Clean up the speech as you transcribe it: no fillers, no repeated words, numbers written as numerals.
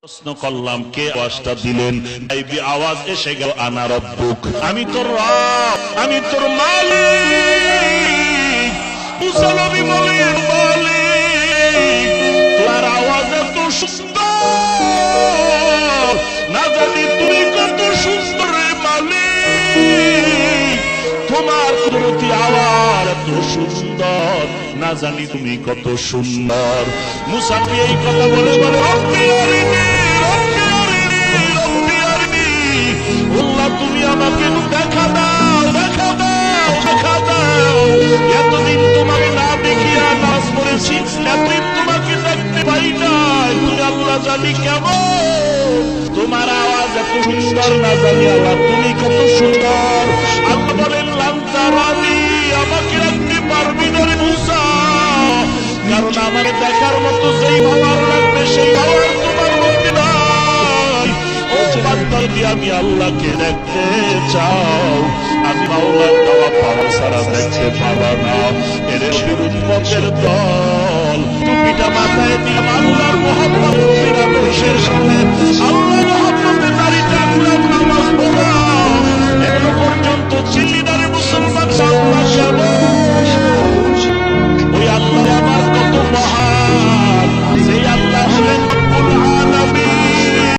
প্রশ্ন করলাম কে আওয়াজটা দিলেন? গায়বী আওয়াজ এসে গেল, আনা রব্বুক, আমি তোর রব, আমি তোর মালিক। মুসা নবী বলেন, মালিক তোমার আওয়াজ এত সুন্দর, না জানি তুমি কত সুন্দর রে মালিক। তোমার কুদরতি আওয়াজ এত সুন্দর, না জানি তুমি কত সুন্দর। মুসা নবী এই কথা বলে বলে রব্বি আরিনি, তুমি আমাকে দেখা দাও, দেখা দাও, দেখা দাও। এতদিন তোমাকে না দেখিয়া নাচ করেছি, এতদিন তোমাকে দেখতে পাই নাই। তুমি আল্লাহ জানি কেমন, তোমার আওয়াজ এত সুন্দর, না জানি আল্লাহ তুমি কত সুন্দর। আল্লাহ বলেন লান্তারানি, আমাকে দেখতে পারবি না রে মুসা, কারণ আমার দেখার মতো যেই পাওয়ার লাগবে সেই পাওয়ার তোমার মধ্যে নাই। ও বান্দা, যদি আমি আল্লাহকে দেখতে চাও, আমি মাওলার দেওয়া পাওয়া ছাড়া দেখতে পাবা না। এর উম্মতের দল টুপিটা মাথায় দিয়ে আল্লাহর মুহাব্বতের আদর্শের